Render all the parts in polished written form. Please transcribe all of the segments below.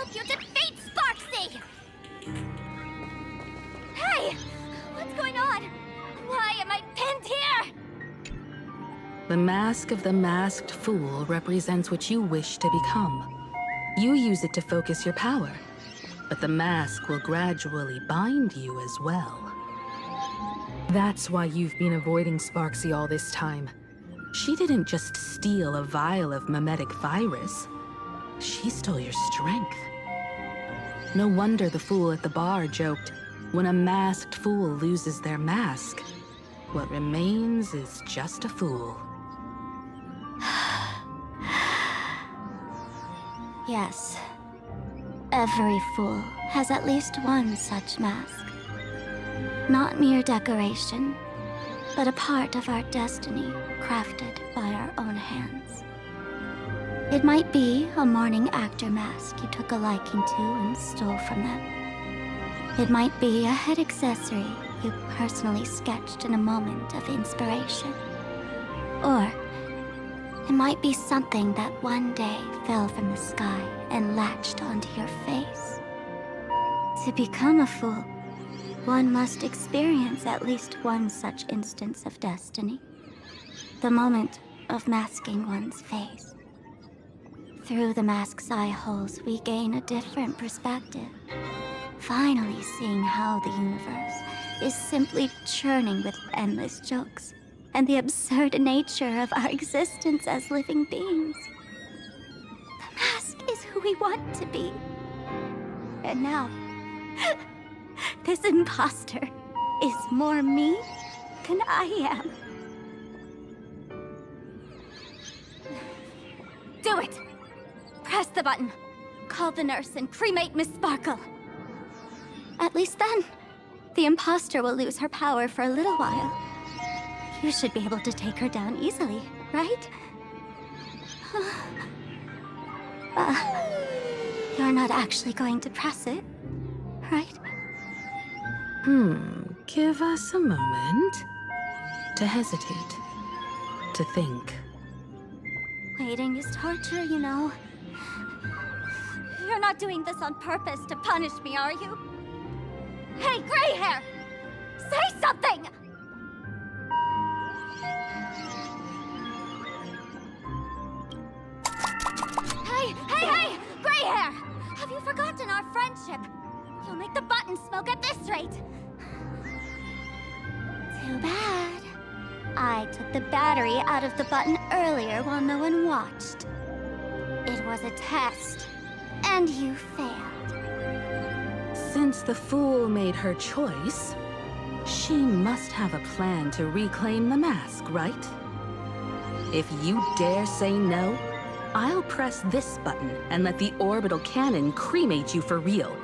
help you defeat Sparksy! Hey! What's going on? Why am I pinned here? The mask of the masked fool represents what you wish to become. You use it to focus your power, but the mask will gradually bind you as well. That's why you've been avoiding Sparksy all this time. She didn't just steal a vial of mimetic virus. She stole your strength. No wonder the fool at the bar joked, when a masked fool loses their mask, what remains is just a fool. Yes. Every fool has at least one such mask. Not mere decoration, but a part of our destiny crafted by our own hands. It might be a morning actor mask you took a liking to and stole from them. It might be a head accessory you personally sketched in a moment of inspiration. Or it might be something that one day fell from the sky and latched onto your face. To become a fool, one must experience at least one such instance of destiny. The moment of masking one's face. Through the mask's eye holes, we gain a different perspective. Finally seeing how the universe is simply churning with endless jokes, and the absurd nature of our existence as living beings. The mask is who we want to be. And now, this imposter is more me than I am. Do it! Press the button. Call the nurse and cremate Miss Sparkle. At least then, the imposter will lose her power for a little while. You should be able to take her down easily, right? You're not actually going to press it, right? Give us a moment to hesitate, to think. Waiting is torture, you know. You're not doing this on purpose to punish me, are you? Hey, gray hair! Say something! Hey! Gray hair! Have you forgotten our friendship? You'll make the button smoke at this rate. Too bad. I took the battery out of the button earlier while no one watched. It was a test, and you failed. Since the fool made her choice, she must have a plan to reclaim the mask, right? If you dare say no, I'll press this button and let the orbital cannon cremate you for real.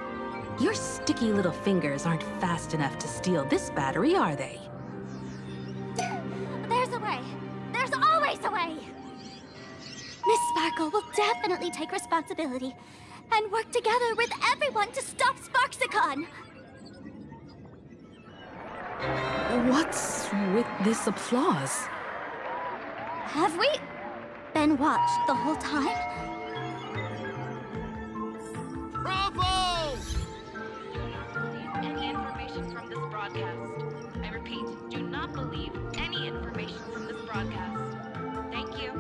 Your sticky little fingers aren't fast enough to steal this battery, are they? There's a way. There's always a way. Miss Sparkle will definitely take responsibility and work together with everyone to stop Sparksicon. What's with this applause? Have we been watched the whole time? Bravo! Any information from this broadcast. I repeat, do not believe any information from this broadcast. Thank you.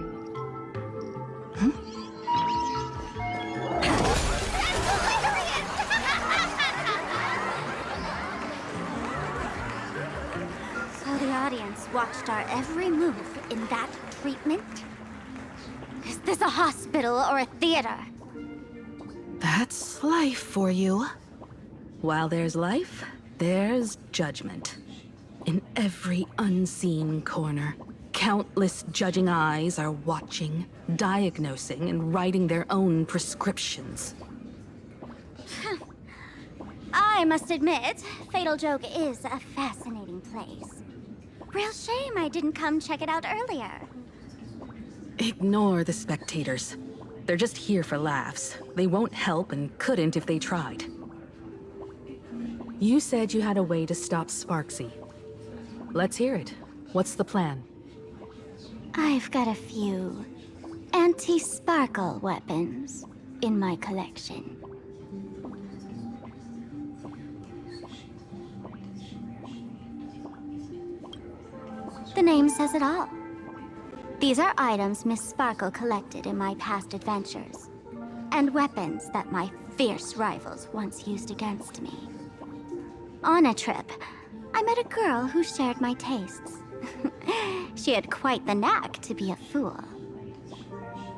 So the audience watched our every move in that treatment? Is this a hospital or a theater? That's life for you. While there's life, there's judgment. In every unseen corner, countless judging eyes are watching, diagnosing, and writing their own prescriptions. I must admit, Fatal Joke is a fascinating place. Real shame I didn't come check it out earlier. Ignore the spectators. They're just here for laughs. They won't help and couldn't if they tried. You said you had a way to stop Sparksy. Let's hear it. What's the plan? I've got a few anti-sparkle weapons in my collection. name says it all. These are items Miss Sparkle collected in my past adventures, and weapons that my fierce rivals once used against me. On a trip, I met a girl who shared my tastes. She had quite the knack to be a fool.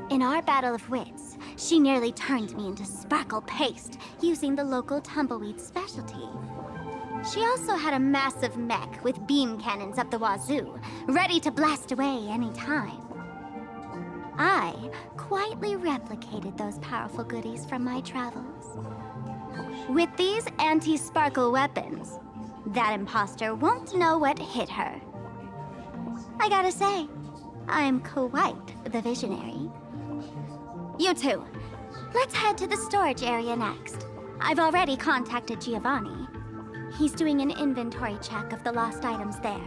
In our battle of wits, she nearly turned me into sparkle paste using the local tumbleweed specialty. She also had a massive mech with beam cannons up the wazoo, ready to blast away any time. I quietly replicated those powerful goodies from my travels. With these anti-sparkle weapons, that imposter won't know what hit her. I gotta say, I'm quite the visionary. You two, let's head to the storage area next. I've already contacted Giovanni. He's doing an inventory check of the lost items there.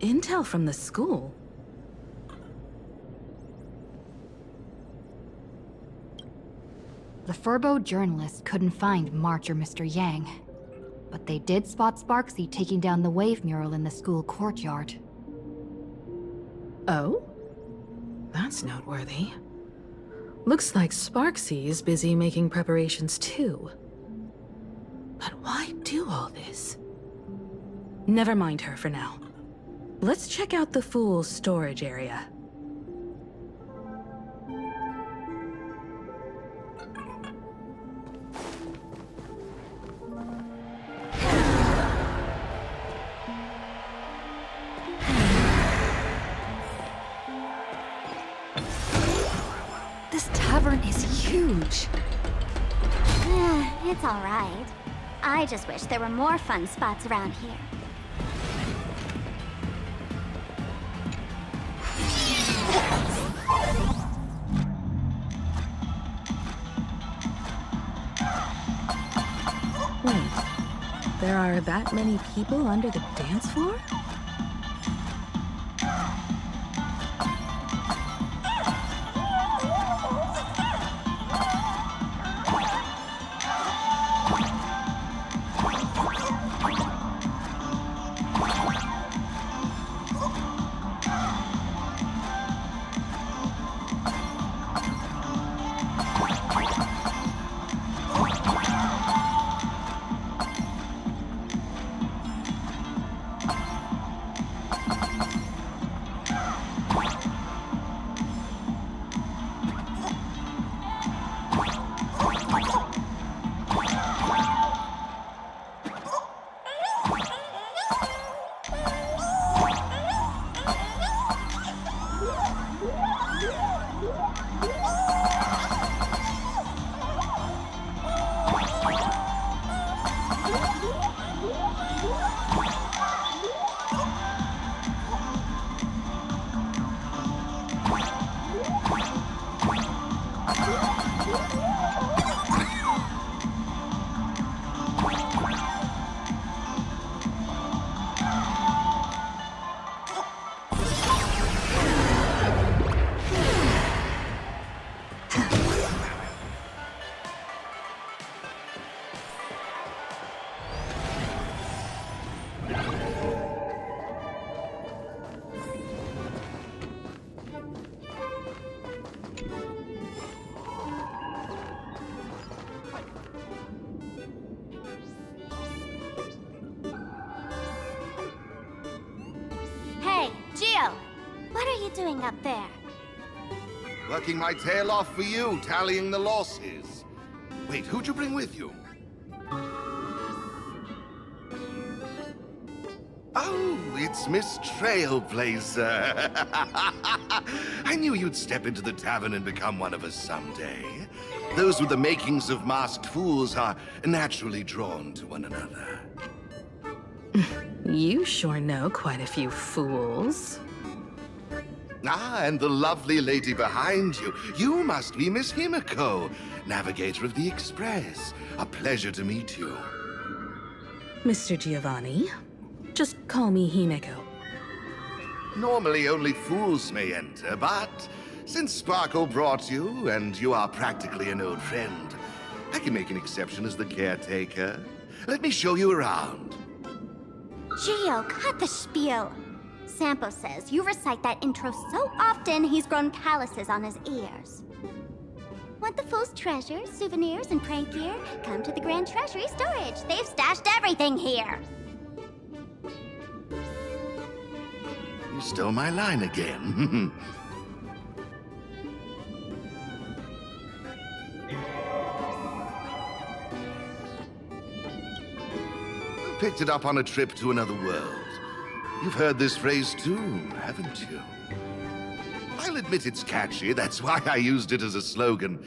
Intel from the school? The Furbo journalists couldn't find March or Mr. Yang, but they did spot Sparksy taking down the wave mural in the school courtyard. Oh? That's noteworthy. Looks like Sparksy is busy making preparations too. But why do all this? Never mind her for now. Let's check out the Fool's storage area. This tavern is huge. It's all right. I just wish there were more fun spots around here. Wait, there are that many people under the dance floor? you doing up there? Working my tail off for you, tallying the losses. Wait, who'd you bring with you? Oh, it's Miss Trailblaze. I knew you'd step into the tavern and become one of us someday. Those with the makings of masked fools are naturally drawn to one another. You sure know quite a few fools. Ah, and the lovely lady behind you. You must be Miss Himiko, navigator of the Express. A pleasure to meet you. Mr. Giovanni, just call me Himeko. Normally only fools may enter, but since Sparkle brought you, and you are practically an old friend, I can make an exception as the caretaker. Let me show you around. Gio, cut the spiel. Sampo says you recite that intro so often he's grown calluses on his ears. Want the fool's treasures, souvenirs, and prank gear? Come to the Grand Treasury Storage. They've stashed everything here. You stole my line again. Picked it up on a trip to another world. You've heard this phrase too, haven't you? I'll admit it's catchy. That's why I used it as a slogan.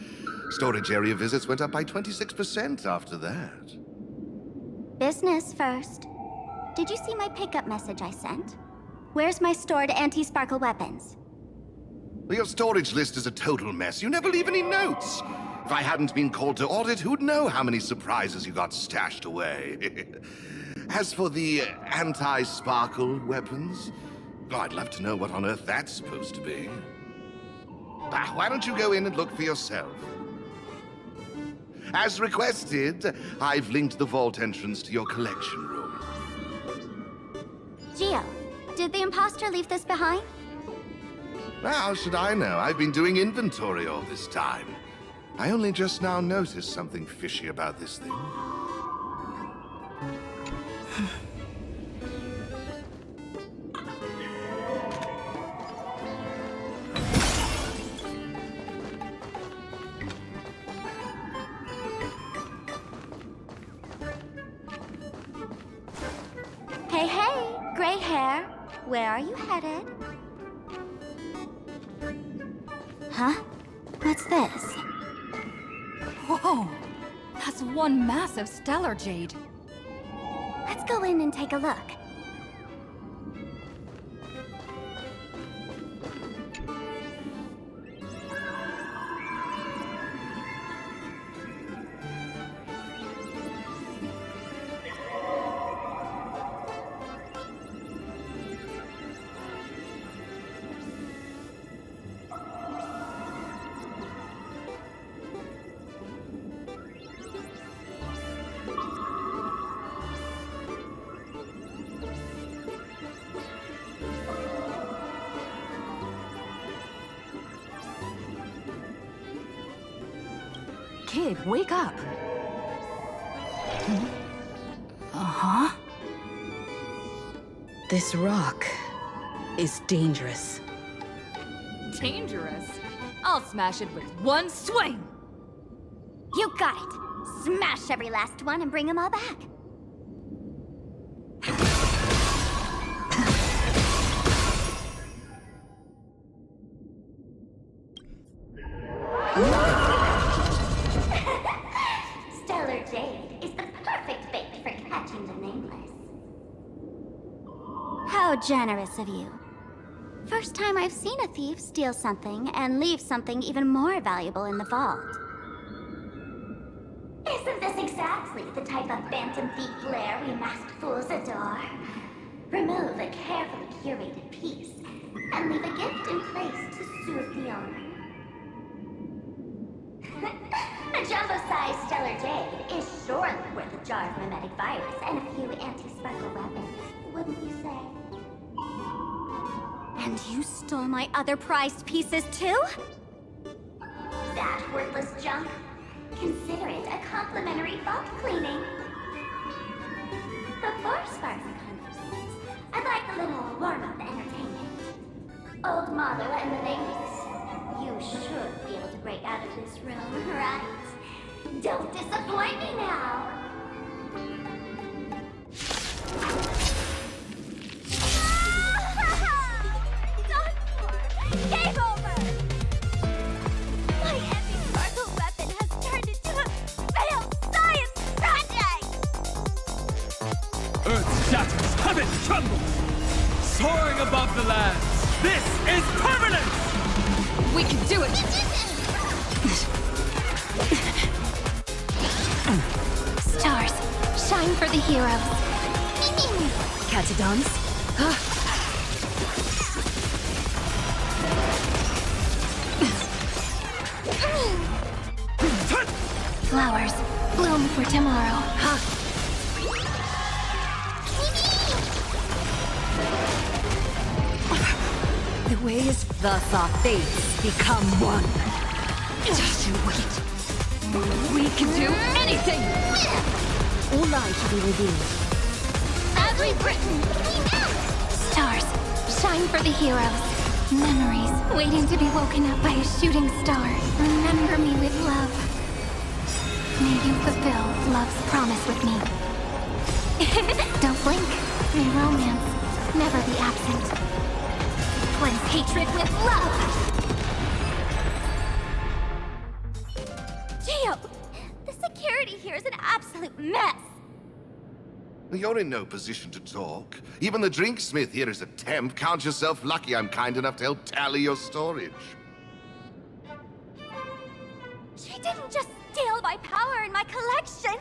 Storage area visits went up by 26% after that. Business first. Did you see my pickup message I sent? Where's my stored anti-sparkle weapons? Well, your storage list is a total mess. You never leave any notes. If I hadn't been called to audit, who'd know how many surprises you got stashed away? As for the anti-sparkle weapons, oh, I'd love to know what on earth that's supposed to be. Why don't you go in and look for yourself? As requested, I've linked the vault entrance to your collection room. Gio, did the imposter leave this behind? How should I know? I've been doing inventory all this time. I only just now noticed something fishy about this thing. Hey, hey, gray hair. Where are you headed? Huh? What's this? Whoa! That's one massive stellar jade. Let's go in and take a look. Kid, wake up! Uh-huh. This rock is dangerous. Dangerous? I'll smash it with one swing! You got it. Smash every last one and bring them all back. Stellar jade is the perfect bait for catching the nameless. How generous of you. First time I've seen a thief steal something and leave something even more valuable in the vault. Isn't this exactly the type of phantom thief glare we masked fools adore? Remove a carefully curated piece and leave a gift in place to soothe the owner. A jumbo-sized stellar jade is surely worth a jar of mimetic virus and a few anti-sparkle weapons, wouldn't you say? And you stole my other prized pieces too? That worthless junk? Consider it a complimentary vault cleaning. Before Sparks and Conversations, I'd like a little warm-up entertainment. Old mother and the ladies. You should be able to break out of this room, right? Don't disappoint me now. Done for. Game over. My anti-sparkle weapon has turned into a failed science project. Earth shatters, heavens tremble! Soaring above the lands, this is permanence! We can do it! Stars, shine for the heroes. Catadons? Flowers, bloom for tomorrow. The ways, thus our fates become one. Just you wait. We can do anything! All lies shall be revealed. Every Britain! Stars, shine for the heroes. Memories waiting to be woken up by a shooting star. Remember me with love. May you fulfill love's promise with me. Don't blink. May romance never be absent. Cleanse hatred with love! Gio! The security here is an absolute mess! You're in no position to talk. Even the drinksmith here is a temp. Count yourself lucky I'm kind enough to help tally your storage. She didn't just steal my power and my collection!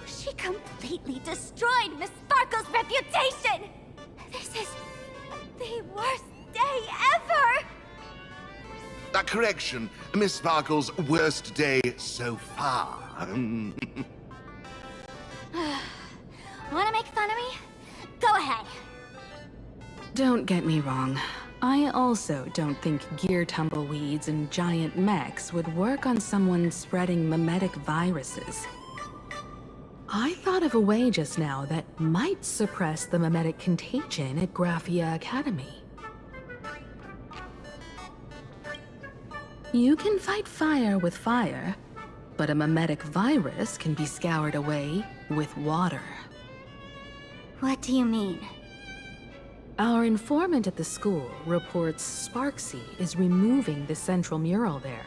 She completely destroyed Miss Sparkle's reputation! This is the worst day ever! A correction, Miss Sparkle's worst day so far. Wanna make fun of me? Go ahead. Don't get me wrong. I also don't think gear tumbleweeds and giant mechs would work on someone spreading mimetic viruses. I thought of a way just now that might suppress the mimetic contagion at Graphia Academy. You can fight fire with fire, but a mimetic virus can be scoured away with water. What do you mean? Our informant at the school reports Sparksy is removing the central mural there.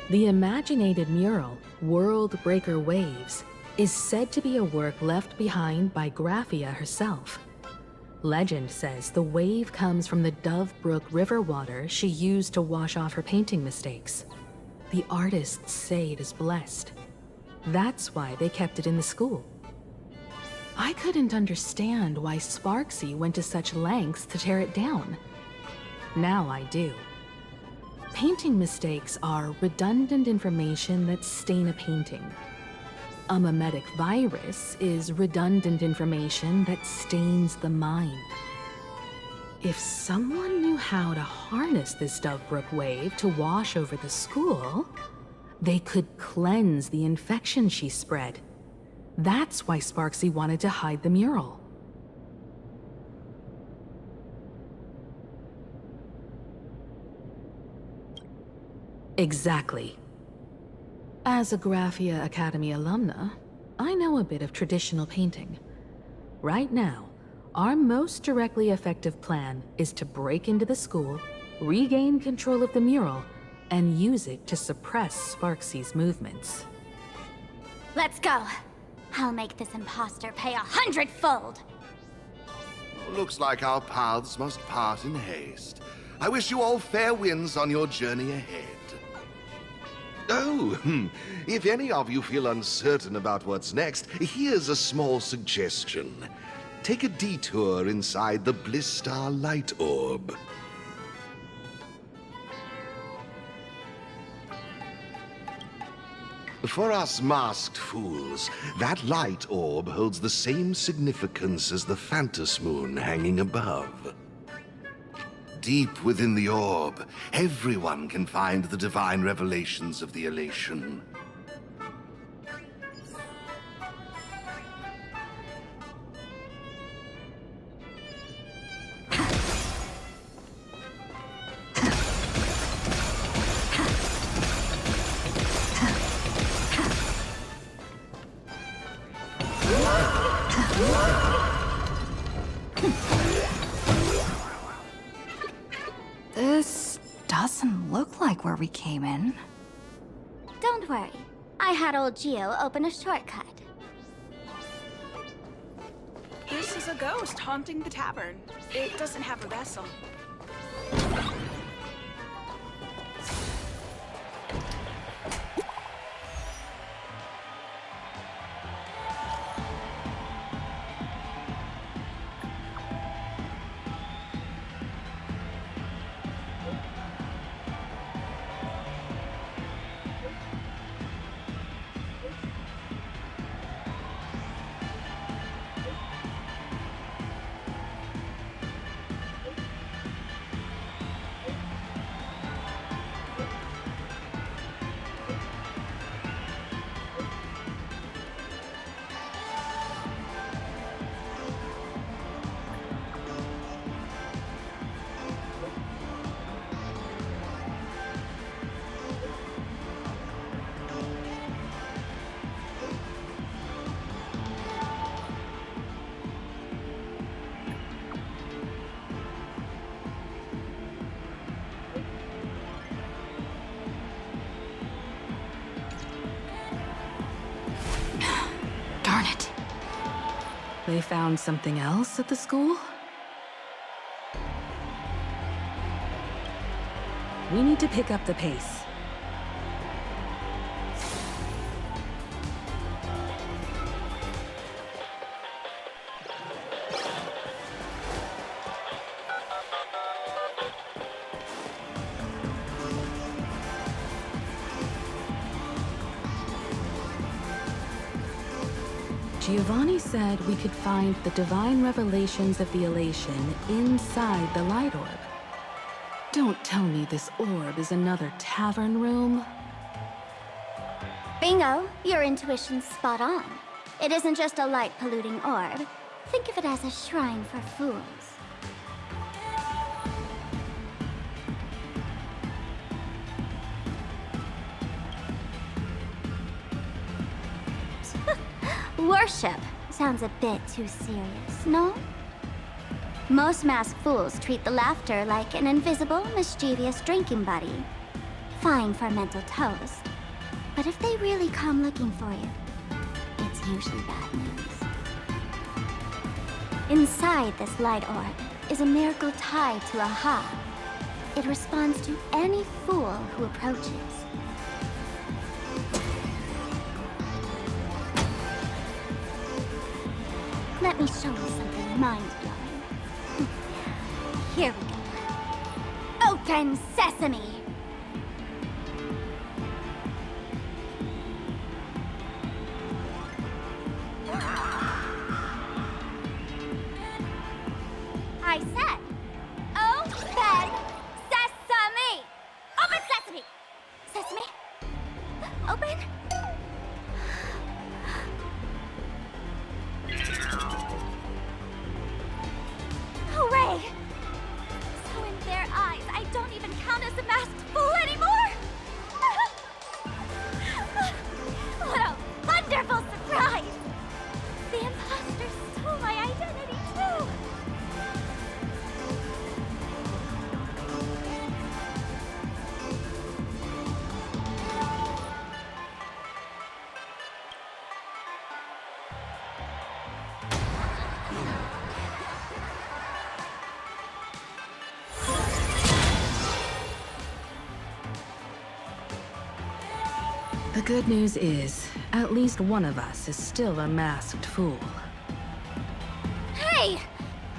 The imaginated mural, World Breaker Waves, is said to be a work left behind by Graphia herself. Legend says the wave comes from the Dove Brook river water she used to wash off her painting mistakes. The artists say it is blessed. That's why they kept it in the school. I couldn't understand why Sparksy went to such lengths to tear it down. Now I do. Painting mistakes are redundant information that stain a painting. A mimetic virus is redundant information that stains the mind. If someone knew how to harness this Dovebrook wave to wash over the school, they could cleanse the infection she spread. That's why Sparksy wanted to hide the mural. Exactly. As a Graphia Academy alumna, I know a bit of traditional painting. Right now, our most directly effective plan is to break into the school, regain control of the mural, and use it to suppress Sparksy's movements. Let's go. I'll make this imposter pay 100-fold. Looks like our paths must part in haste. I wish you all fair winds on your journey ahead. Oh, if any of you feel uncertain about what's next, here's a small suggestion. Take a detour inside the Bliss Star light orb. For us masked fools, that light orb holds the same significance as the Phantos Moon hanging above. Deep within the orb, everyone can find the divine revelations of the elation. Doesn't look like where we came in. Don't worry. I had old Geo open a shortcut. This is a ghost haunting the tavern. It doesn't have a vessel. Darn it. They found something else at the school? We need to pick up the pace. Giovanni said we could find the divine revelations of the elation inside the light orb. Don't tell me this orb is another tavern room. Bingo! Your intuition's spot on. It isn't just a light-polluting orb. Think of it as a shrine for fools. Worship sounds a bit too serious, no? Most masked fools treat the laughter like an invisible, mischievous drinking buddy. Fine for mental toast. But if they really come looking for you, it's usually bad news. Inside this light orb is a miracle tied to a ha. It responds to any fool who approaches. Let me show you something mind-blowing. Here we go. Open sesame! I said, open sesame! Open sesame! Sesame? Open? Hooray! So in their eyes, I don't even count as a masked fool anymore! What a wonderful surprise! The imposter stole my identity too! The good news is, at least one of us is still a masked fool. Hey!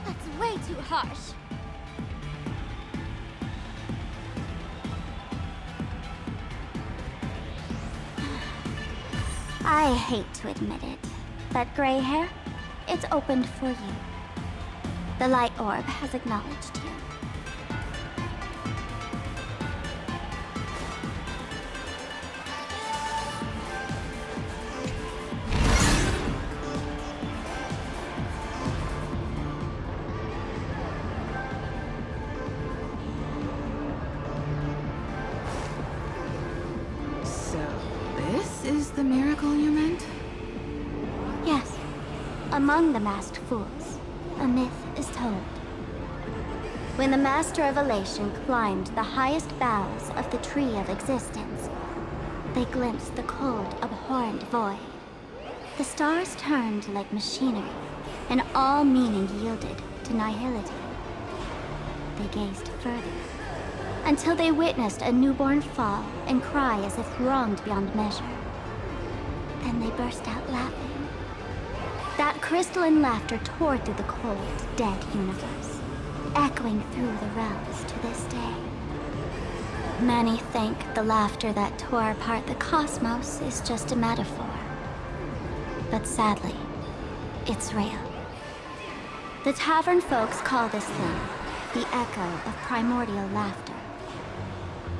That's way too harsh. I hate to admit it, but gray hair, it's opened for you. The light orb has acknowledged you. Is the miracle you meant? Yes. Among the masked fools, a myth is told. When the Master of Elation climbed the highest boughs of the Tree of Existence, they glimpsed the cold, abhorrent void. The stars turned like machinery, and all meaning yielded to nihility. They gazed further, until they witnessed a newborn fall and cry as if wronged beyond measure. Then they burst out laughing. That crystalline laughter tore through the cold, dead universe, echoing through the realms to this day. Many think the laughter that tore apart the cosmos is just a metaphor. But sadly, it's real. The tavern folks call this thing the echo of primordial laughter.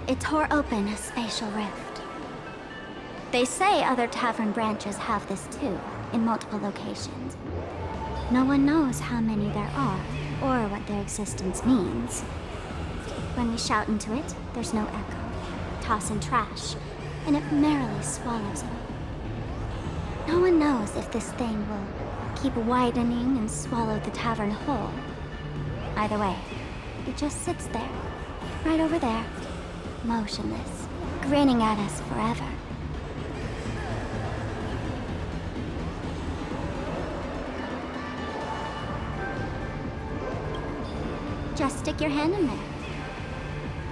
It tore open a spatial rift. They say other tavern branches have this too, in multiple locations. No one knows how many there are, or what their existence means. When we shout into it, there's no echo. Toss in trash, and it merrily swallows it. No one knows if this thing will keep widening and swallow the tavern whole. Either way, it just sits there, right over there, motionless, grinning at us forever. Just stick your hand in there.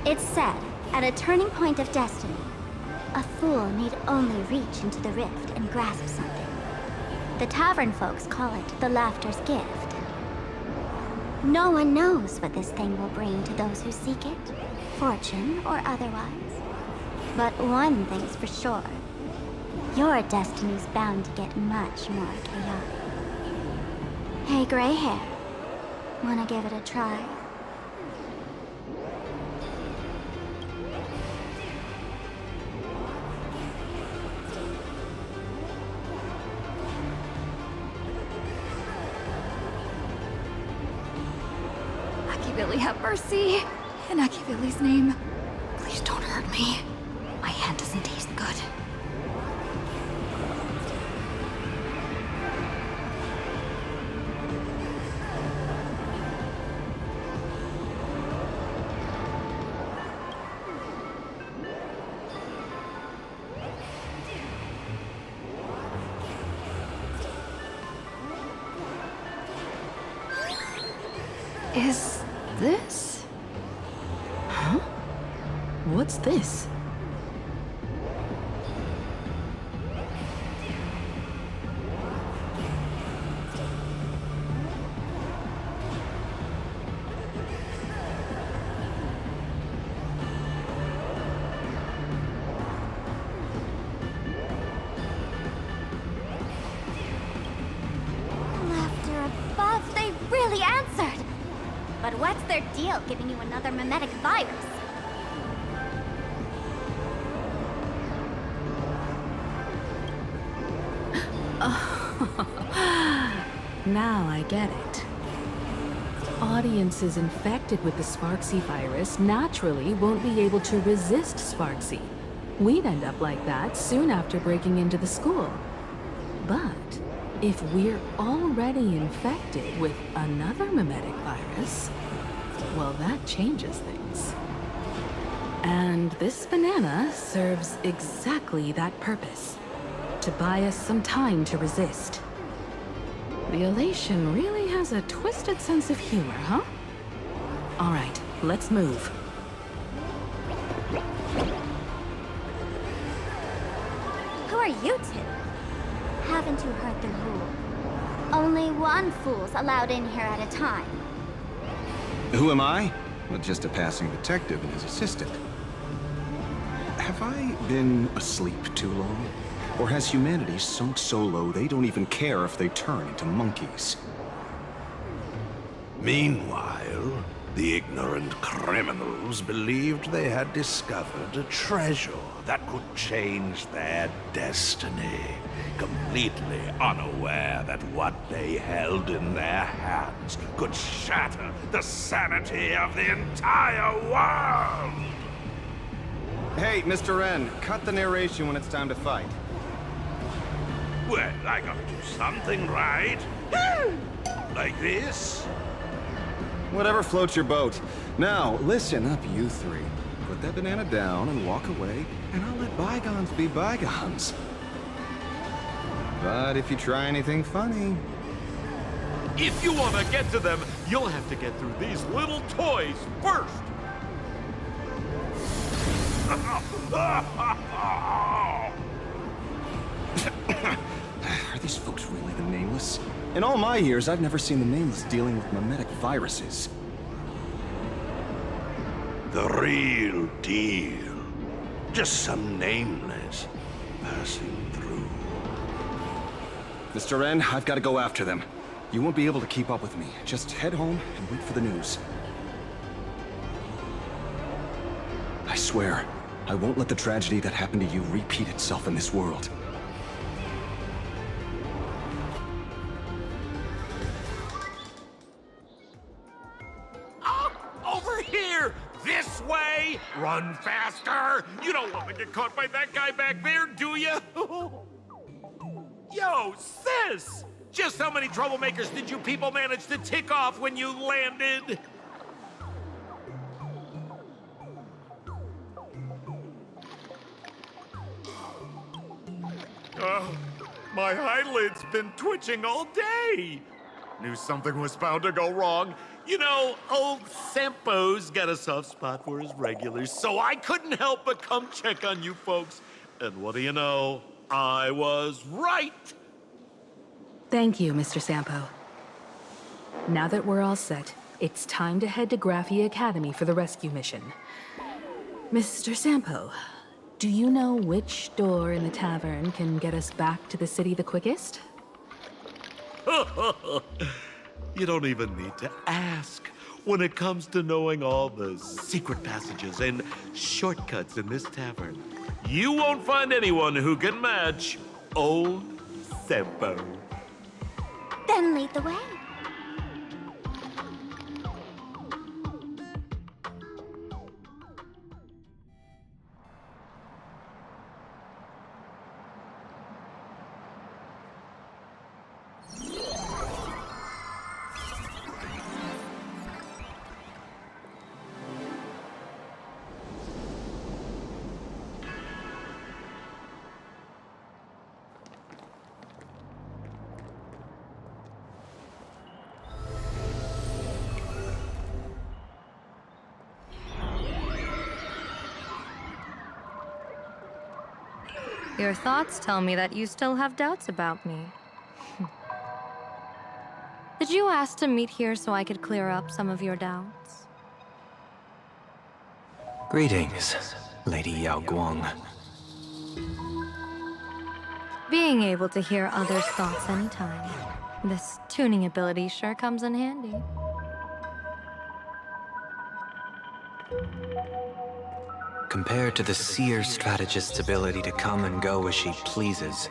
It's said, at a turning point of destiny, a fool need only reach into the rift and grasp something. The tavern folks call it the laughter's gift. No one knows what this thing will bring to those who seek it, fortune or otherwise. But one thing's for sure. Your destiny's bound to get much more chaotic. Hey, gray hair. Wanna give it a try? Billy, have mercy. In Billy's name, please don't hurt me. My hand doesn't taste good. Is this? Huh? What's this? Laughter above, they really answered! But what's their deal giving you another mimetic virus? Now I get it. Audiences infected with the Sparksy virus naturally won't be able to resist Sparksy. We'd end up like that soon after breaking into the school. But if we're already infected with another mimetic virus, well, that changes things. And this banana serves exactly that purpose. To buy us some time to resist. The Elation really has a twisted sense of humor, huh? All right, let's move. Who are you two? Haven't you heard the rule? Only one fool's allowed in here at a time. Who am I? Well, just a passing detective and his assistant. Have I been asleep too long? Or has humanity sunk so low they don't even care if they turn into monkeys? Meanwhile, the ignorant criminals believed they had discovered a treasure that could change their destiny, completely unaware that what they held in their hands could shatter the sanity of the entire world! Hey, Mr. N, cut the narration when it's time to fight. Well, I gotta do something, right? Like this? Whatever floats your boat. Now, listen up, you three. Put that banana down and walk away, and I'll let bygones be bygones. But if you try anything funny... If you want to get to them, you'll have to get through these little toys first. Are these folks really the Nameless? In all my years, I've never seen the Nameless dealing with mimetic viruses. The real deal. Just some Nameless passing through. Mr. N, I've got to go after them. You won't be able to keep up with me. Just head home and wait for the news. I swear, I won't let the tragedy that happened to you repeat itself in this world. Over here! This way! Run faster! You don't want to get caught by that guy back there, do you? Yo, sis! Just how many troublemakers did you people manage to tick off when you landed? My eyelid's been twitching all day. Knew something was bound to go wrong. You know, old Sampo's got a soft spot for his regulars, so I couldn't help but come check on you folks. And what do you know? I was right. Thank you, Mr. Sampo. Now that we're all set, it's time to head to Graphia Academy for the rescue mission. Mr. Sampo, do you know which door in the tavern can get us back to the city the quickest? You don't even need to ask. When it comes to knowing all the secret passages and shortcuts in this tavern, you won't find anyone who can match old Sampo. Then lead the way. Your thoughts tell me that you still have doubts about me. Did you ask to meet here so I could clear up some of your doubts? Greetings, Lady Yao Guang. Being able to hear others' thoughts anytime. This tuning ability sure comes in handy. Compared to the seer strategist's ability to come and go as she pleases,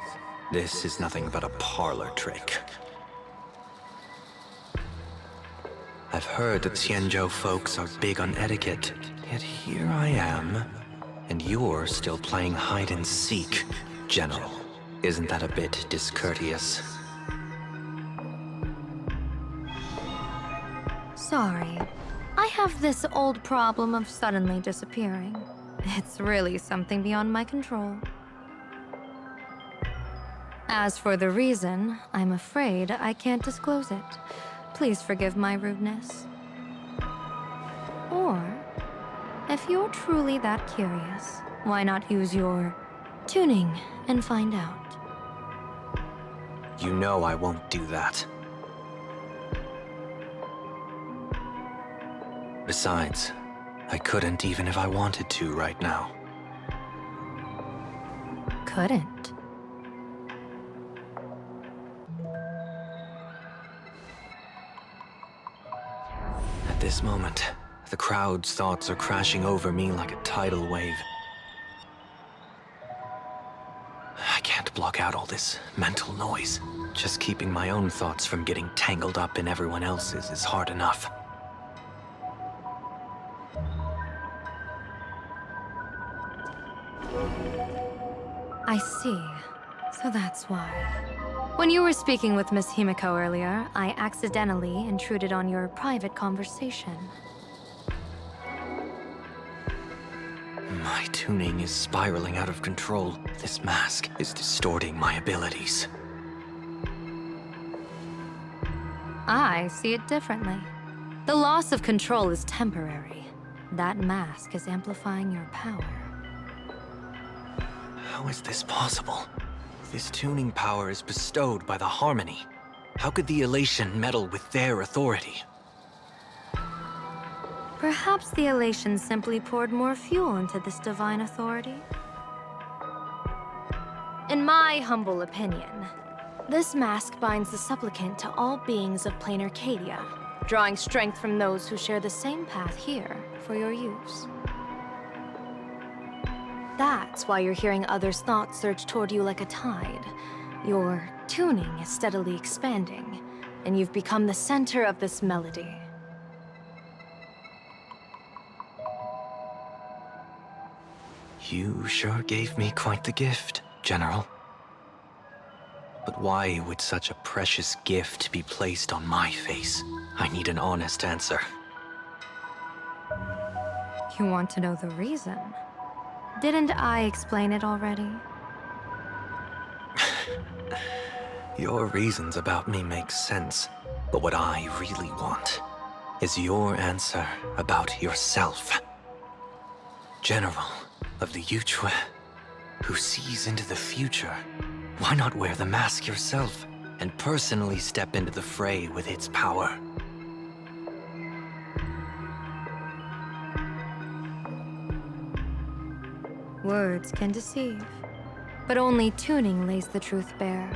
this is nothing but a parlor trick. I've heard that Xianzhou folks are big on etiquette, yet here I am, and you're still playing hide and seek, General. Isn't that a bit discourteous? Sorry. I have this old problem of suddenly disappearing. It's really something beyond my control. As for the reason, I'm afraid I can't disclose it. Please forgive my rudeness. Or, if you're truly that curious, why not use your tuning and find out? You know I won't do that. Besides, I couldn't even if I wanted to right now. Couldn't? At this moment, the crowd's thoughts are crashing over me like a tidal wave. I can't block out all this mental noise. Just keeping my own thoughts from getting tangled up in everyone else's is hard enough. I see. So that's why. When you were speaking with Miss Himiko earlier, I accidentally intruded on your private conversation. My tuning is spiraling out of control. This mask is distorting my abilities. I see it differently. The loss of control is temporary. That mask is amplifying your power. How is this possible? This tuning power is bestowed by the Harmony. How could the Elation meddle with their authority? Perhaps the Elation simply poured more fuel into this divine authority? In my humble opinion, this mask binds the supplicant to all beings of plain Arcadia, drawing strength from those who share the same path here for your use. That's why you're hearing others' thoughts surge toward you like a tide. Your tuning is steadily expanding, and you've become the center of this melody. You sure gave me quite the gift, General. But why would such a precious gift be placed on my face? I need an honest answer. You want to know the reason? Didn't I explain it already? Your reasons about me make sense, but what I really want is your answer about yourself. General of the Yuchue, who sees into the future. Why not wear the mask yourself and personally step into the fray with its power? Words can deceive, but only tuning lays the truth bare.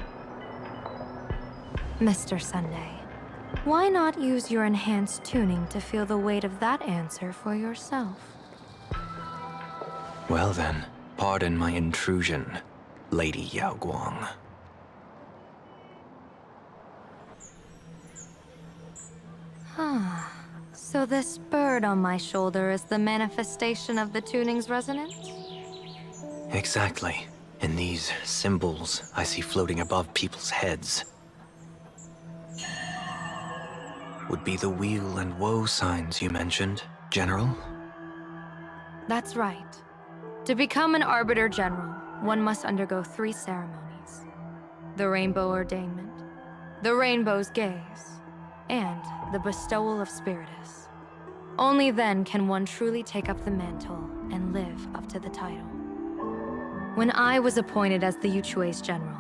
Mr. Sunday, why not use your enhanced tuning to feel the weight of that answer for yourself? Well then, pardon my intrusion, Lady Yao Guang. So this bird on my shoulder is the manifestation of the tuning's resonance? Exactly. And these symbols I see floating above people's heads would be the weal and woe signs you mentioned, General? That's right. To become an Arbiter General, one must undergo 3 ceremonies. The Rainbow Ordainment, the Rainbow's Gaze, and the Bestowal of Spiritus. Only then can one truly take up the mantle and live up to the title. When I was appointed as the Yuchue's General,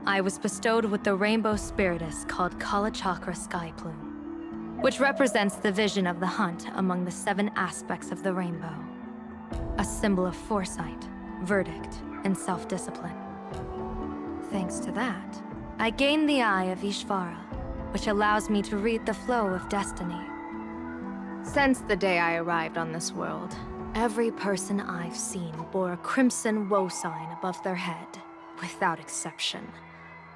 I was bestowed with the Rainbow Spiritus called Kala Chakra Sky Plume, which represents the vision of the hunt among the 7 aspects of the rainbow. A symbol of foresight, verdict, and self-discipline. Thanks to that, I gained the Eye of Ishvara, which allows me to read the flow of destiny. Since the day I arrived on this world, every person I've seen bore a crimson woe sign above their head, without exception.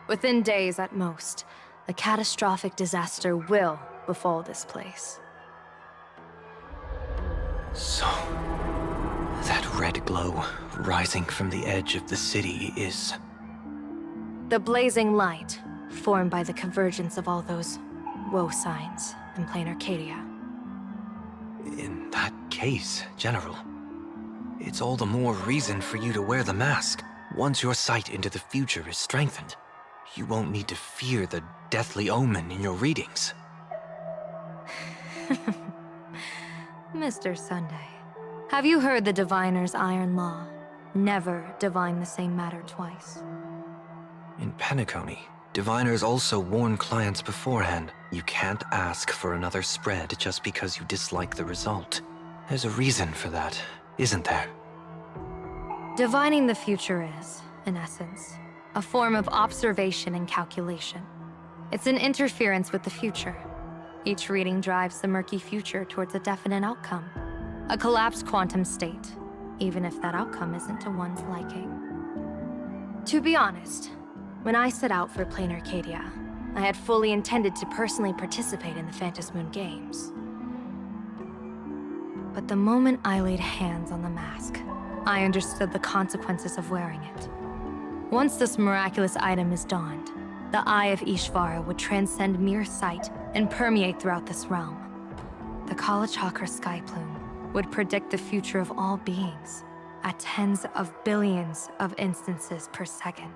Within days at most, a catastrophic disaster will befall this place. So, that red glow rising from the edge of the city is... The blazing light, formed by the convergence of all those woe signs in plain Arcadia. In that case, General, it's all the more reason for you to wear the mask. Once your sight into the future is strengthened, you won't need to fear the deathly omen in your readings. Mr. Sunday, have you heard the diviner's iron law? Never divine the same matter twice. In Penacony, diviners also warn clients beforehand. You can't ask for another spread just because you dislike the result. There's a reason for that, isn't there? Divining the future is, in essence, a form of observation and calculation. It's an interference with the future. Each reading drives the murky future towards a definite outcome. A collapsed quantum state, even if that outcome isn't to one's liking. To be honest, when I set out for plain Arcadia, I had fully intended to personally participate in the Phantom Moon Games. But the moment I laid hands on the mask, I understood the consequences of wearing it. Once this miraculous item is donned, the Eye of Ishvara would transcend mere sight and permeate throughout this realm. The Kalachakra sky plume would predict the future of all beings at tens of billions of instances per second.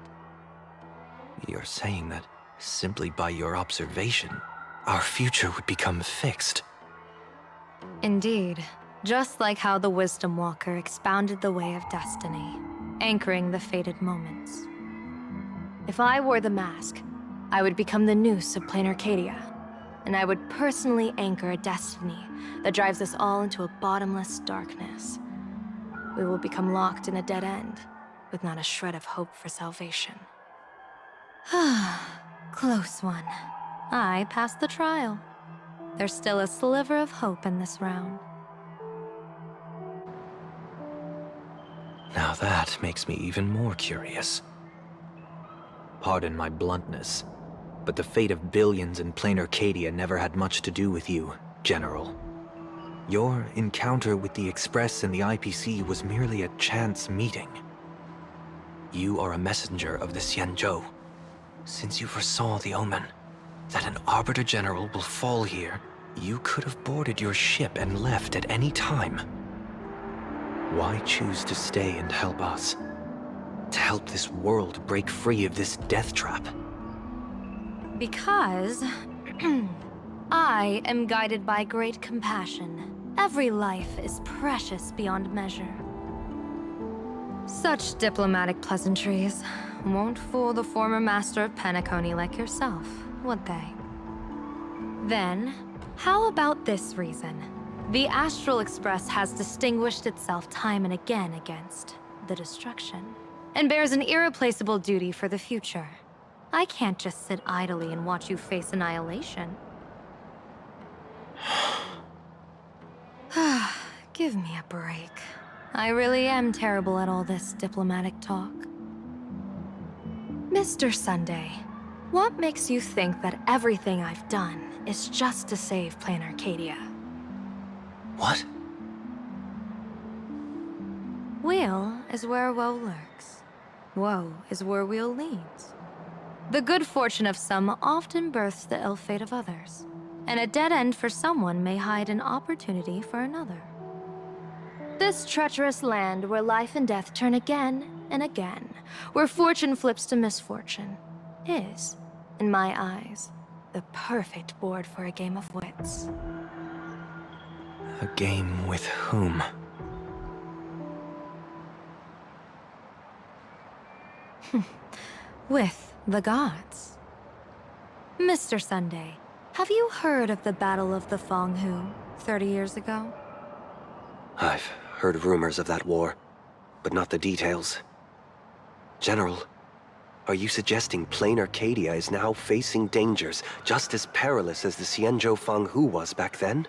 You're saying that simply by your observation, our future would become fixed. Indeed, just like how the Wisdom Walker expounded the way of destiny, anchoring the fated moments. If I wore the mask, I would become the noose of plain Arcadia, and I would personally anchor a destiny that drives us all into a bottomless darkness. We will become locked in a dead end, with not a shred of hope for salvation. Close one. I passed the trial. There's still a sliver of hope in this round. Now that makes me even more curious. Pardon my bluntness, but the fate of billions in plain Arcadia never had much to do with you, General. Your encounter with the Express and the IPC was merely a chance meeting. You are a messenger of the Xianzhou. Since you foresaw the omen, that an Arbiter General will fall here, you could have boarded your ship and left at any time. Why choose to stay and help us? To help this world break free of this death trap? Because I am guided by great compassion. Every life is precious beyond measure. Such diplomatic pleasantries won't fool the former master of Penacony like yourself, would they? Then, how about this reason? The Astral Express has distinguished itself time and again against the destruction, and bears an irreplaceable duty for the future. I can't just sit idly and watch you face annihilation. Give me a break. I really am terrible at all this diplomatic talk. Mr. Sunday, what makes you think that everything I've done is just to save plain Arcadia? What? Weal is where woe lurks. Woe is where weal leads. The good fortune of some often births the ill fate of others, and a dead end for someone may hide an opportunity for another. This treacherous land where life and death turn again and again, where fortune flips to misfortune, is, in my eyes, the perfect board for a game of wits. A game with whom? With the gods. Mr. Sunday, have you heard of the Battle of the Fanghu 30 years ago? I've heard rumors of that war, but not the details. General, are you suggesting plain Arcadia is now facing dangers just as perilous as the Xianzhou Fanghu was back then?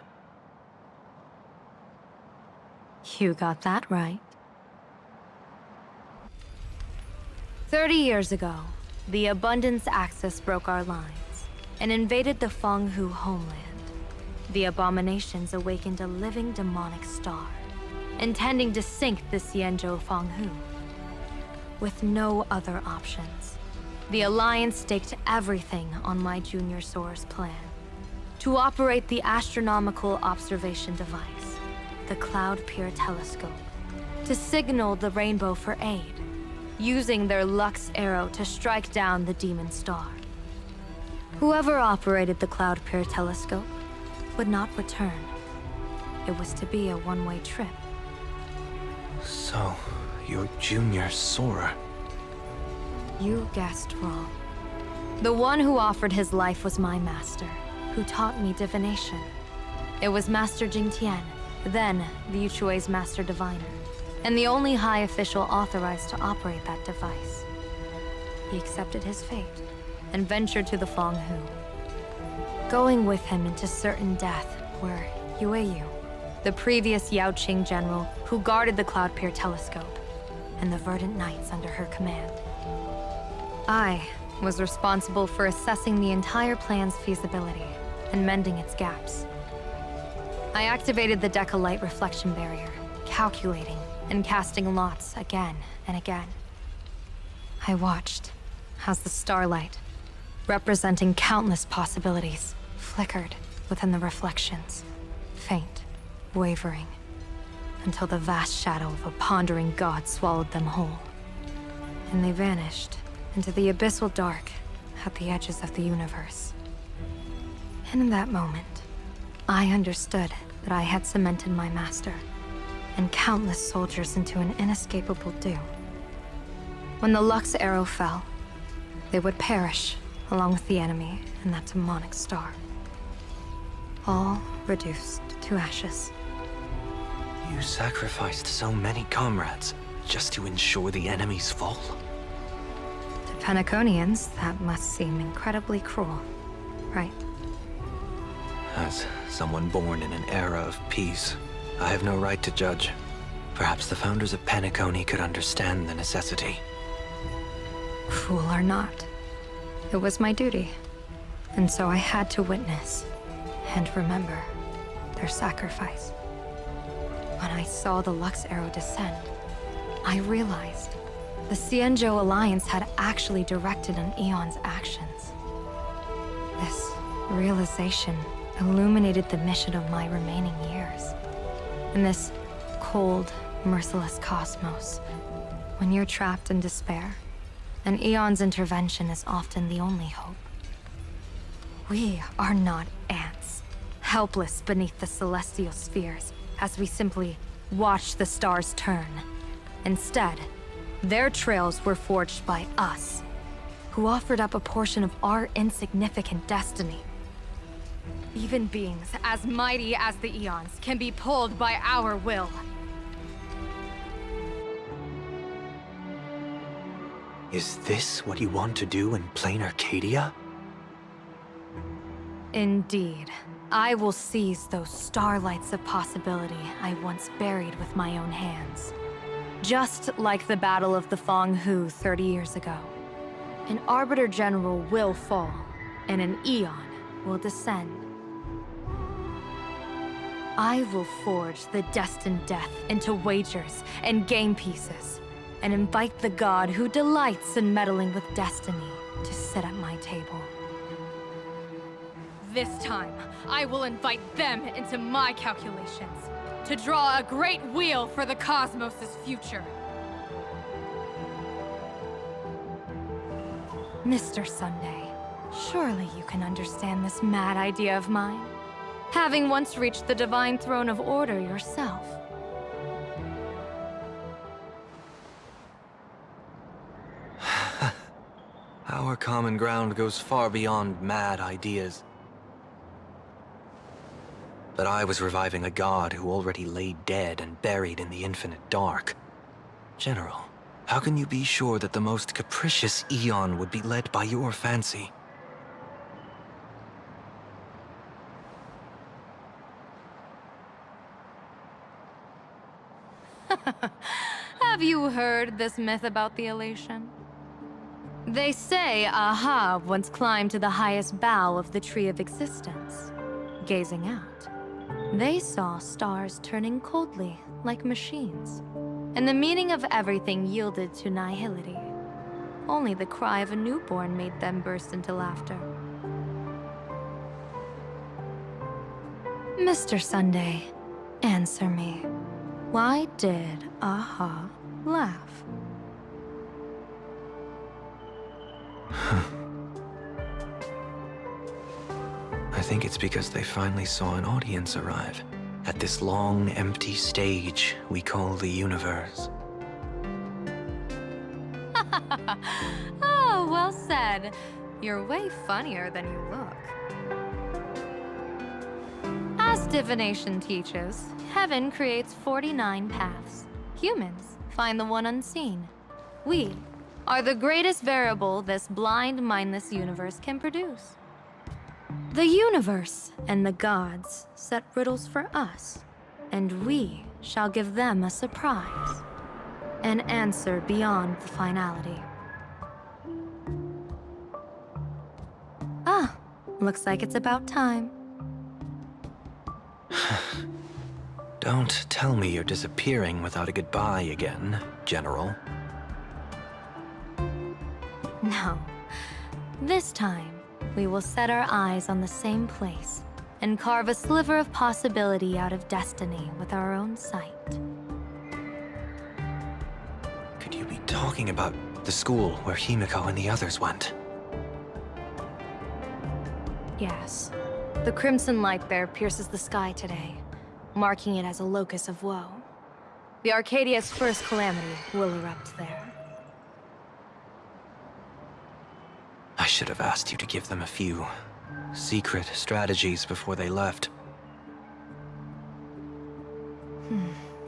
You got that right. 30 years ago, the Abundance Axis broke our lines and invaded the Fanghu homeland. The abominations awakened a living demonic star, intending to sink the Xianzhou Fanghu. With no other options, the Alliance staked everything on my Junior Soar's plan to operate the astronomical observation device, the Cloud Peer Telescope, to signal the Rainbow for aid, using their Lux arrow to strike down the Demon Star. Whoever operated the Cloud Peer Telescope would not return. It was to be a one-way trip. So, you're Junior Soar. You guessed wrong. The one who offered his life was my master, who taught me divination. It was Master Jingtian, then the Yuchui's Master Diviner, and the only high official authorized to operate that device. He accepted his fate and ventured to the Fanghu. Going with him into certain death were Yueyu, the previous Yaoqing general who guarded the Cloud Peer Telescope, and the Verdant Knights under her command. I was responsible for assessing the entire plan's feasibility and mending its gaps. I activated the Decalite reflection barrier, calculating and casting lots again and again. I watched as the starlight, representing countless possibilities, flickered within the reflections, faint, wavering, until the vast shadow of a pondering god swallowed them whole. And they vanished into the abyssal dark at the edges of the universe. And in that moment, I understood that I had cemented my master and countless soldiers into an inescapable doom. When the Lux arrow fell, they would perish along with the enemy and that demonic star. All reduced to ashes. You sacrificed so many comrades just to ensure the enemy's fall? To Penaconians, that must seem incredibly cruel, right? As someone born in an era of peace, I have no right to judge. Perhaps the founders of Penacony could understand the necessity. Cruel or not, it was my duty. And so I had to witness and remember their sacrifice. When I saw the Lux arrow descend, I realized the Xianzhou Alliance had actually directed an Aeon's actions. This realization illuminated the mission of my remaining years. In this cold, merciless cosmos, when you're trapped in despair, an Aeon's intervention is often the only hope. We are not ants, helpless beneath the celestial spheres as we simply watch the stars turn. Instead, their trails were forged by us, who offered up a portion of our insignificant destiny. Even beings as mighty as the Eons can be pulled by our will. Is this what you want to do in plain Arcadia? Indeed. I will seize those starlights of possibility I once buried with my own hands. Just like the Battle of the Fong Hu 30 years ago. An Arbiter General will fall, and an Eon will descend. I will forge the destined death into wagers and game pieces, and invite the god who delights in meddling with destiny to sit at my table. This time, I will invite them into my calculations, to draw a great wheel for the cosmos' future. Mr. Sunday, surely you can understand this mad idea of mine, having once reached the divine throne of order yourself. Our common ground goes far beyond mad ideas. But I was reviving a god who already lay dead and buried in the infinite dark. General, how can you be sure that the most capricious Eon would be led by your fancy? Have you heard this myth about the elation? They say Aha once climbed to the highest bough of the Tree of Existence. Gazing out, they saw stars turning coldly like machines, and the meaning of everything yielded to nihility. Only the cry of a newborn made them burst into laughter. Mr. Sunday, answer me. Why did Aha laugh? I think it's because they finally saw an audience arrive at this long, empty stage we call the universe. Oh, well said. You're way funnier than you look. As divination teaches, heaven creates 49 paths. Humans find the one unseen. We are the greatest variable this blind, mindless universe can produce. The universe and the gods set riddles for us, and we shall give them a surprise. An answer beyond the finality. Ah, looks like it's about time. Don't tell me you're disappearing without a goodbye again, General. No. This time, we will set our eyes on the same place and carve a sliver of possibility out of destiny with our own sight. Could you be talking about the school where Himiko and the others went? Yes. The crimson light there pierces the sky today, marking it as a locus of woe. The Arcadia's first calamity will erupt there. I should have asked you to give them a few secret strategies before they left.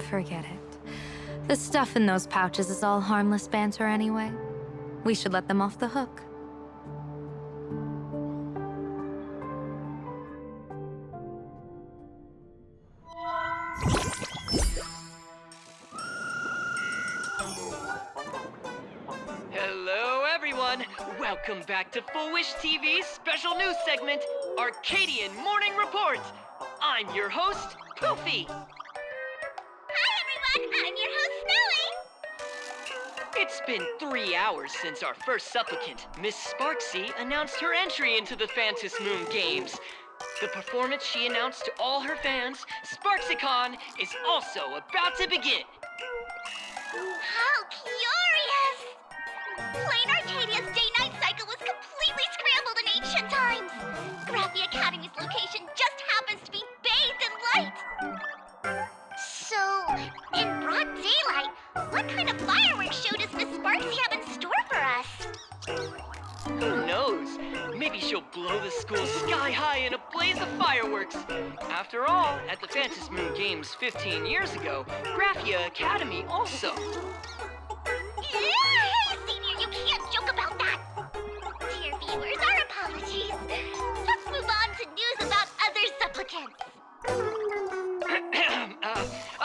Forget it. The stuff in those pouches is all harmless banter anyway. We should let them off the hook. Hello, everyone! Welcome back to Full Wish TV's special news segment, Arcadian Morning Report! I'm your host, Poofy! Hi, everyone! I'm your host, Snowy! It's been 3 hours since our first supplicant, Miss Sparksy, announced her entry into the Phantom Moon Games. The performance she announced to all her fans, SparksyCon, is also about to begin. How curious! Plain Arcadia's day-night cycle was completely scrambled in ancient times. Graphia Academy's location just happens to be bathed in light. So, in broad daylight, what kind of fireworks show does Miss Sparksy have in store for us? Who knows? Maybe she'll blow the school sky high in a blaze of fireworks. After all, at the Phantom Moon Games 15 years ago, Graphia Academy also. Hey, Senior, you can't joke about that! Dear viewers, our apologies. Let's move on to news about other supplicants.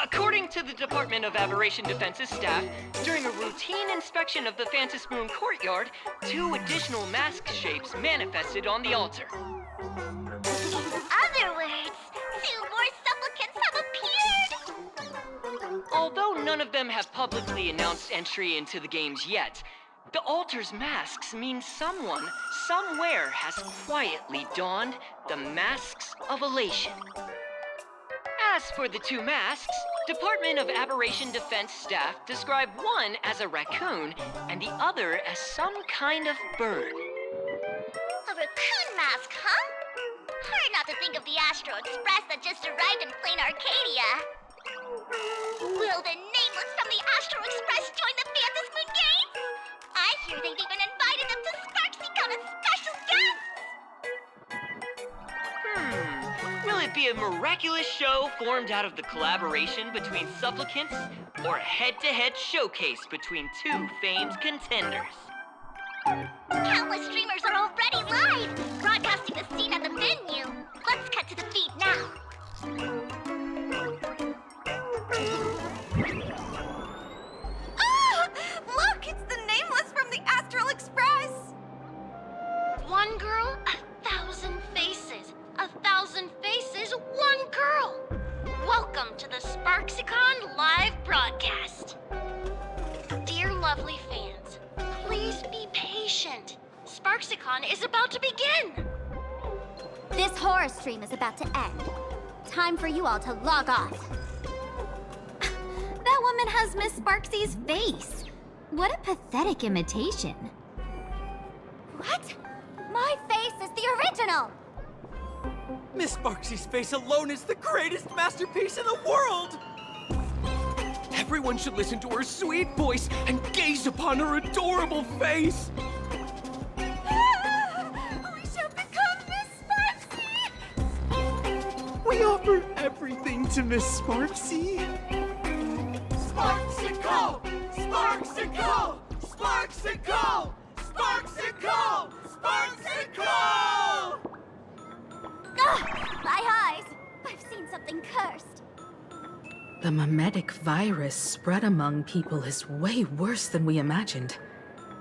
According to the Department of Aberration Defense's staff, during a routine inspection of the Phantom Moon courtyard, 2 additional mask shapes manifested on the altar. In other words, 2 more supplicants have appeared! Although none of them have publicly announced entry into the games yet, the altar's masks mean someone, somewhere has quietly donned the masks of elation. As for the 2 masks, Department of Aberration Defense staff describe one as a raccoon and the other as some kind of bird. A raccoon mask, huh? Hard not to think of the Astro Express that just arrived in plain Arcadia. Will the nameless from the Astro Express join the Phantom Moon Games? I hear they've even invited them to SparksyCon as special guests! Will it be a miraculous show formed out of the collaboration between supplicants, or a head-to-head showcase between 2 famed contenders? Countless streamers are already live, broadcasting the scene at the venue. Let's cut to the feed now. Ah! Look, it's the nameless from the Astral Express! One girl, 1,000 faces. 1,000 faces, one girl. Welcome to the SparksyCon live broadcast. Dear lovely fans, please be patient. SparksyCon is about to begin. This horror stream is about to end. Time for you all to log off. That woman has Miss Sparksy's face. What a pathetic imitation. What? My face is the original. Miss Sparksy's face alone is the greatest masterpiece in the world! Everyone should listen to her sweet voice and gaze upon her adorable face! We shall become Miss Sparksy! We offer everything to Miss Sparksy! Sparksicle! Sparksicle! Sparksicle! Sparksicle! Sparksicle! My eyes! I've seen something cursed. The mimetic virus spread among people is way worse than we imagined.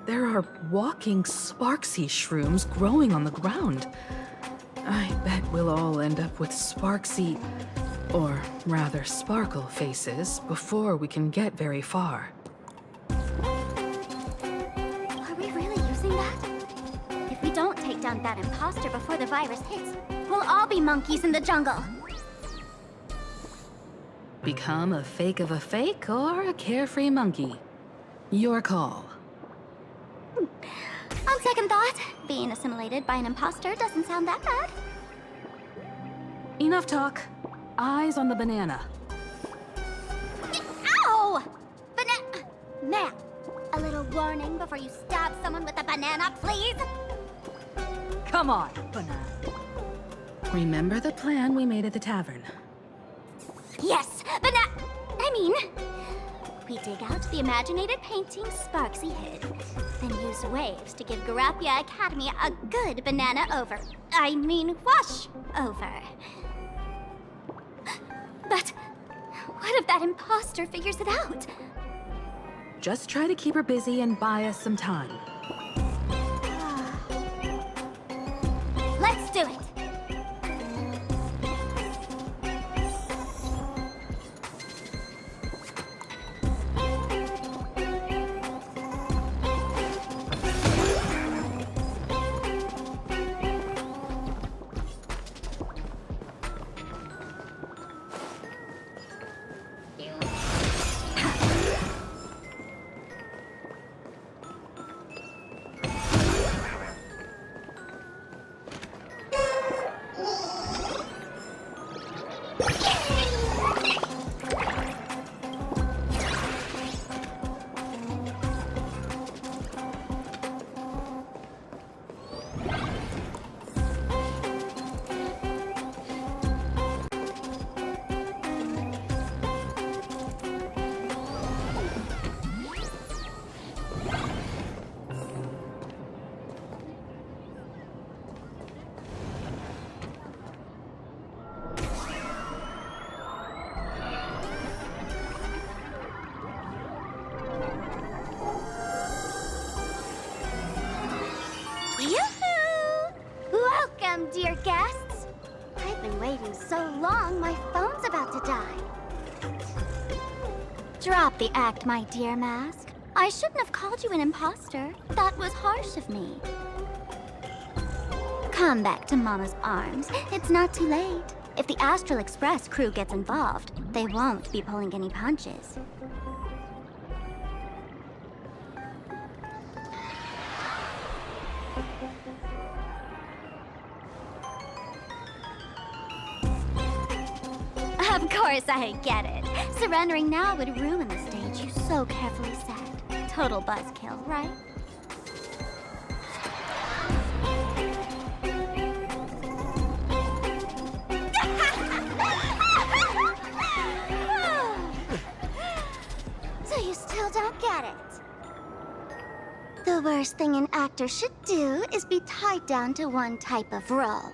There are walking Sparksy shrooms growing on the ground. I bet we'll all end up with Sparksy, or rather Sparkle faces before we can get very far. Are we really using that? If we take down that imposter before the virus hits, we'll all be monkeys in the jungle. Become a fake of a fake or a carefree monkey? Your call. On second thought, being assimilated by an imposter doesn't sound that bad. Enough talk. Eyes on the banana. Ow! Ma'am, a little warning before you stab someone with a banana, please? Come on, banana. Remember the plan we made at the tavern. Yes, we dig out the imaginated painting Sparksy hid, then use waves to give Garapia Academy a good banana wash over. But what if that imposter figures it out? Just try to keep her busy and buy us some time. Let's do it! Dear guests, I've been waiting so long, my phone's about to die. Drop the act, my dear Mask. I shouldn't have called you an imposter. That was harsh of me. Come back to Mama's arms. It's not too late. If the Astral Express crew gets involved, they won't be pulling any punches. Of course I get it. Surrendering now would ruin the stage you so carefully set. Total buzzkill, right? So you still don't get it? The worst thing an actor should do is be tied down to one type of role.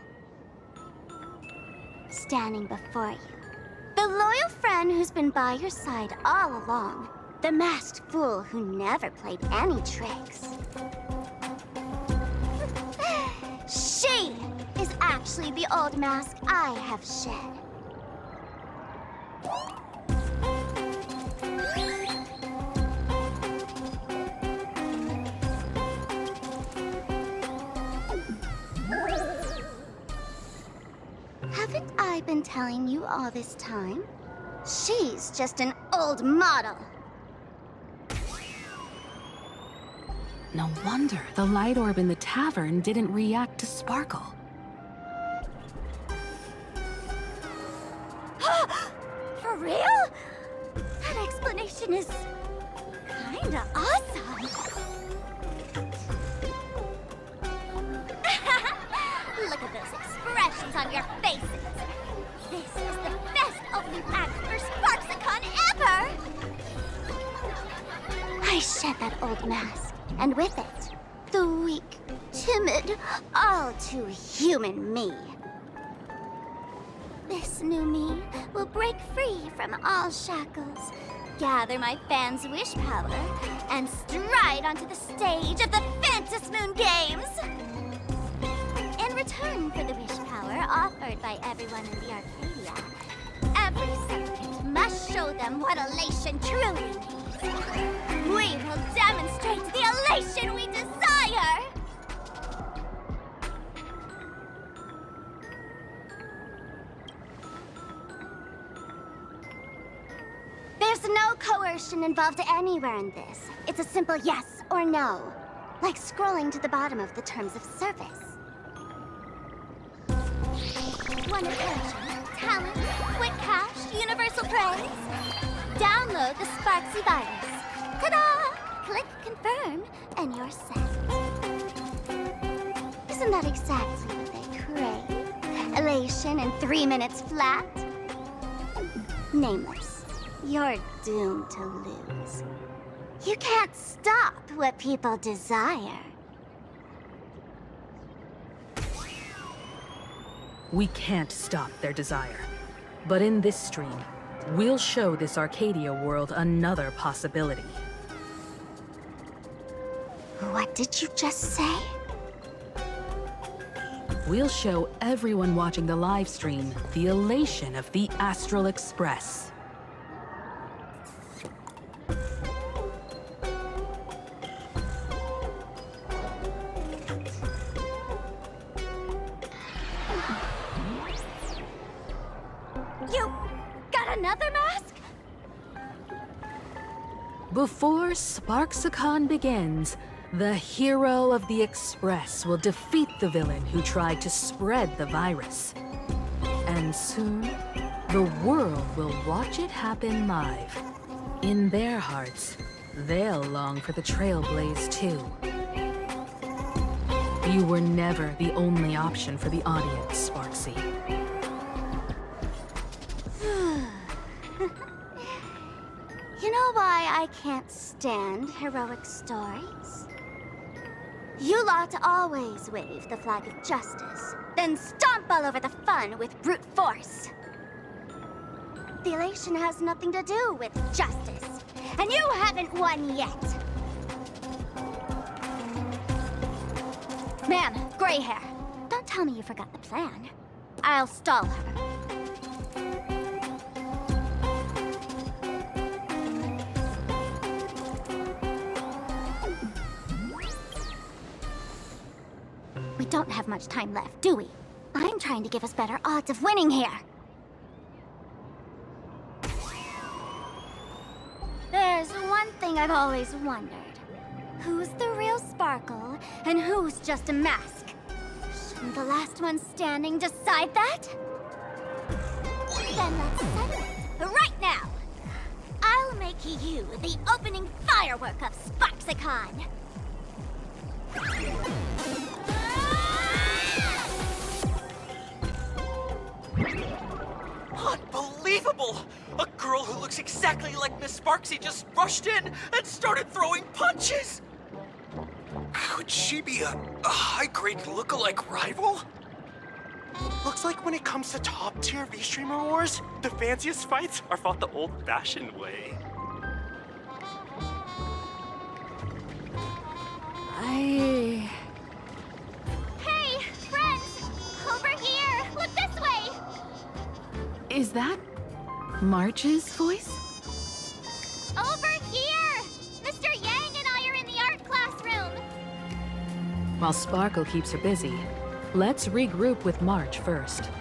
Standing before you. The loyal friend who's been by your side all along. The masked fool who never played any tricks. She is actually the old mask I have shed. Haven't I been telling you all this time? She's just an old model. No wonder the light orb in the tavern didn't react to sparkle. For real? That explanation is kinda awesome. Look at those expressions on your faces. This is the best opening act for Sparksicon ever! I shed that old mask, and with it, the weak, timid, all too human me. This new me will break free from all shackles, gather my fans' wish power, and stride onto the stage of the Phantasmoon Moon Games! In return for the wish power offered by everyone in the Arcadia, every supplicant must show them what elation truly means. We will demonstrate the elation we desire! coercion involved anywhere in this. It's a simple yes or no. Like scrolling to the bottom of the terms of service. Want attention, talent, quick cash, universal praise? Download the Sparksy virus. Ta-da! Click confirm, and you're set. Isn't that exactly what they crave? Elation in 3 minutes flat? Nameless, you're doomed to lose. You can't stop what people desire. We can't stop their desire. But in this stream, we'll show this Arcadia world another possibility. What did you just say? We'll show everyone watching the live stream the elation of the Astral Express. You got another mask? Before Sparksicon begins, the hero of the Express will defeat the villain who tried to spread the virus. And soon, the world will watch it happen live. In their hearts, they'll long for the Trailblaze too. You were never the only option for the audience, Sparksy. You know why I can't stand heroic stories? You lot always wave the flag of justice, then stomp all over the fun with brute force. The elation has nothing to do with justice, and you haven't won yet. Ma'am, gray hair. Don't tell me you forgot the plan. I'll stall her. We don't have much time left, do we? I'm trying to give us better odds of winning here. There's one thing I've always wondered. Who's the real Sparkle, and who's just a mask? Shouldn't the last one standing decide that? Then let's settle it right now. I'll make you the opening firework of Sparksicon. Unbelievable! A girl who looks exactly like Miss Sparksy just rushed in and started throwing punches! Could she be a high-grade lookalike rival? Looks like when it comes to top-tier V-Streamer wars, the fanciest fights are fought the old-fashioned way. Hey, friends! Over here! Look this way! Is that March's voice? Over here! Mr. Yang and I are in the art classroom! While Sparkle keeps her busy, let's regroup with March first.